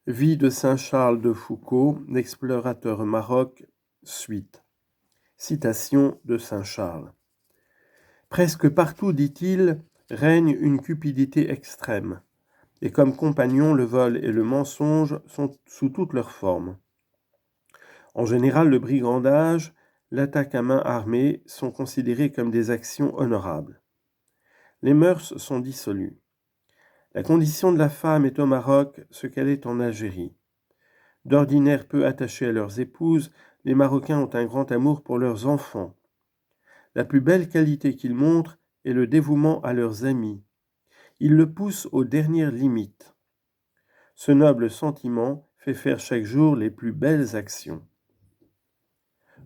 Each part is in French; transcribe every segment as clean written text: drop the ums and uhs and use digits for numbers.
Vie de saint Charles de Foucauld, l'explorateur au Maroc, suite. Citation de saint Charles. Presque partout, dit-il, règne une cupidité extrême, et comme compagnons, le vol et le mensonge sont sous toutes leurs formes. En général, le brigandage, l'attaque à main armée sont considérés comme des actions honorables. Les mœurs sont dissolues. La condition de la femme est au Maroc ce qu'elle est en Algérie. D'ordinaire peu attachés à leurs épouses, les Marocains ont un grand amour pour leurs enfants. La plus belle qualité qu'ils montrent est le dévouement à leurs amis. Ils le poussent aux dernières limites. Ce noble sentiment fait faire chaque jour les plus belles actions.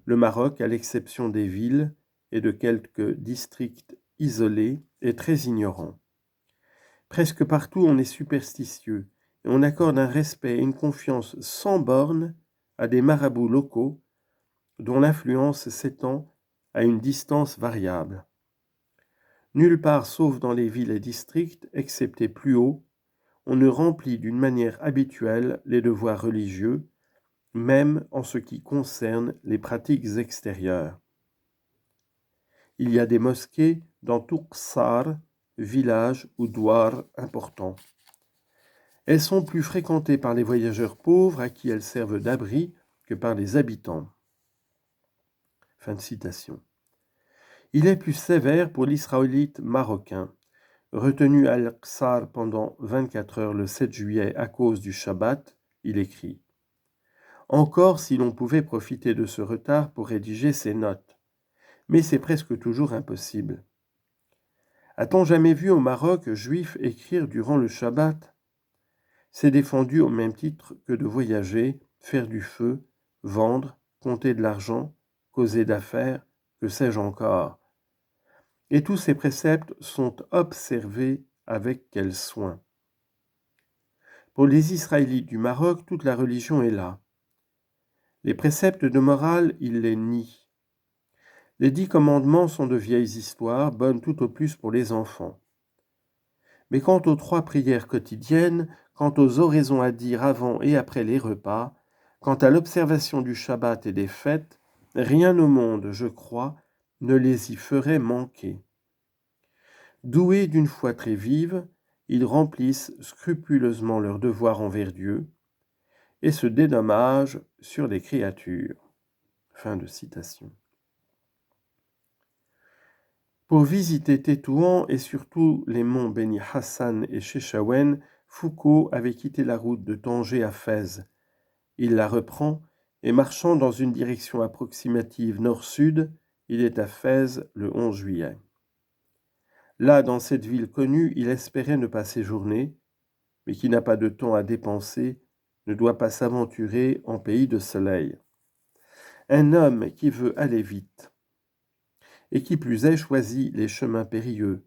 Le Maroc, à l'exception des villes et de quelques districts isolés, est très ignorant. Presque partout on est superstitieux et on accorde un respect et une confiance sans bornes à des marabouts locaux dont l'influence s'étend à une distance variable. Nulle part sauf dans les villes et districts, excepté plus haut, on ne remplit d'une manière habituelle les devoirs religieux, même en ce qui concerne les pratiques extérieures. Il y a des mosquées dans tout Ksar, village ou douar important. Elles sont plus fréquentées par les voyageurs pauvres à qui elles servent d'abri que par les habitants. Fin de citation. Il est plus sévère pour l'Israélite marocain, retenu à Al-Qsar pendant 24 heures le 7 juillet à cause du Shabbat. Il écrit « Encore si l'on pouvait profiter de ce retard pour rédiger ses notes, mais c'est presque toujours impossible. A-t-on jamais vu au Maroc juif écrire durant le Shabbat ? C'est défendu au même titre que de voyager, faire du feu, vendre, compter de l'argent, causer d'affaires, que sais-je encore. Et tous ces préceptes sont observés avec quel soin. Pour les Israélites du Maroc, toute la religion est là. Les préceptes de morale, ils les nient. Les 10 commandements sont de vieilles histoires, bonnes tout au plus pour les enfants. Mais quant aux 3 prières quotidiennes, quant aux oraisons à dire avant et après les repas, quant à l'observation du Shabbat et des fêtes, rien au monde, je crois, ne les y ferait manquer. Doués d'une foi très vive, ils remplissent scrupuleusement leurs devoirs envers Dieu et se dédommagent sur les créatures. Fin de citation. Pour visiter Tétouan et surtout les monts Beni Hassan et Chefchaouen, Foucauld avait quitté la route de Tanger à Fès. Il la reprend et marchant dans une direction approximative nord-sud, il est à Fès le 11 juillet. Là, dans cette ville connue, il espérait ne pas séjourner, mais qui n'a pas de temps à dépenser, ne doit pas s'aventurer en pays de soleil. Un homme qui veut aller vite, et qui plus est choisit les chemins périlleux.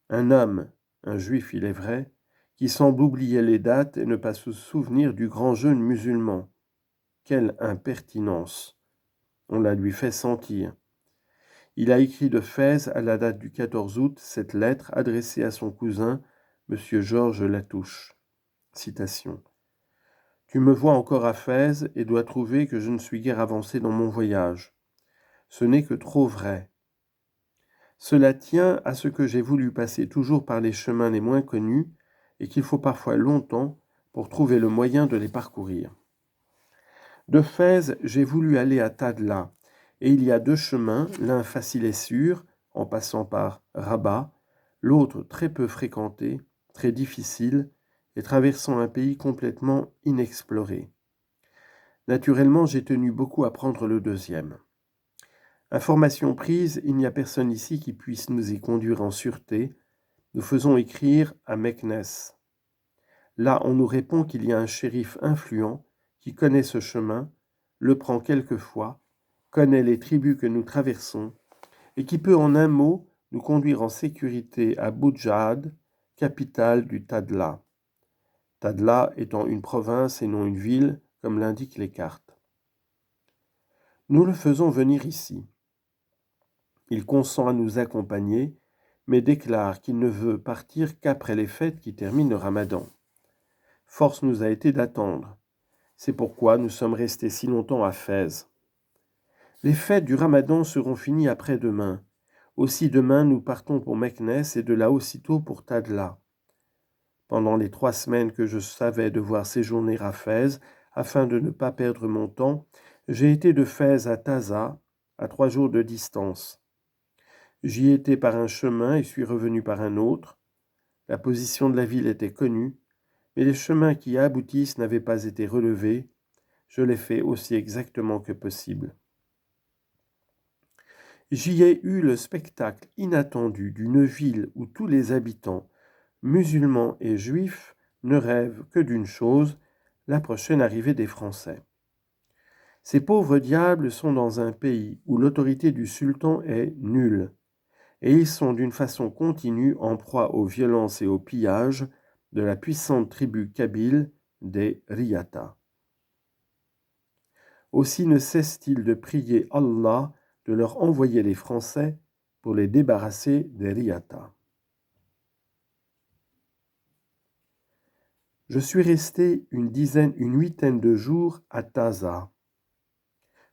Un homme, un juif il est vrai, qui semble oublier les dates et ne pas se souvenir du grand jeûne musulman. Quelle impertinence! On la lui fait sentir. Il a écrit de Fès à la date du 14 août cette lettre adressée à son cousin, M. Georges Latouche. Citation. Tu me vois encore à Fès et dois trouver que je ne suis guère avancé dans mon voyage. Ce n'est que trop vrai. Cela tient à ce que j'ai voulu passer toujours par les chemins les moins connus et qu'il faut parfois longtemps pour trouver le moyen de les parcourir. De Fès, j'ai voulu aller à Tadla, et il y a 2 chemins, l'un facile et sûr, en passant par Rabat, l'autre très peu fréquenté, très difficile, et traversant un pays complètement inexploré. Naturellement, j'ai tenu beaucoup à prendre le deuxième. Information prise, il n'y a personne ici qui puisse nous y conduire en sûreté. Nous faisons écrire à Meknes. Là, on nous répond qu'il y a un shérif influent qui connaît ce chemin, le prend quelquefois, connaît les tribus que nous traversons, et qui peut en un mot nous conduire en sécurité à Boudjad, capitale du Tadla. Tadla étant une province et non une ville, comme l'indiquent les cartes. Nous le faisons venir ici. Il consent à nous accompagner, mais déclare qu'il ne veut partir qu'après les fêtes qui terminent le Ramadan. force nous a été d'attendre. C'est pourquoi nous sommes restés si longtemps à Fès. Les fêtes du Ramadan seront finies après-demain. Aussi demain nous partons pour Meknès et de là aussitôt pour Tadla. Pendant les 3 semaines que je savais devoir séjourner à Fès, afin de ne pas perdre mon temps, j'ai été de Fès à Taza, à 3 jours de distance. J'y étais par un chemin et suis revenu par un autre. La position de la ville était connue, mais les chemins qui y aboutissent n'avaient pas été relevés. Je l'ai fait aussi exactement que possible. J'y ai eu le spectacle inattendu d'une ville où tous les habitants, musulmans et juifs, ne rêvent que d'une chose, la prochaine arrivée des Français. Ces pauvres diables sont dans un pays où l'autorité du sultan est nulle, et ils sont d'une façon continue en proie aux violences et aux pillages de la puissante tribu kabyle des Riyata. Aussi ne cesse-t-il de prier Allah de leur envoyer les Français pour les débarrasser des Riyata. Je suis resté une huitaine de jours à Taza,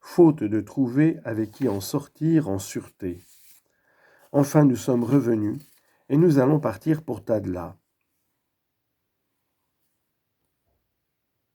faute de trouver avec qui en sortir en sûreté. Enfin, nous sommes revenus et nous allons partir pour Tadla.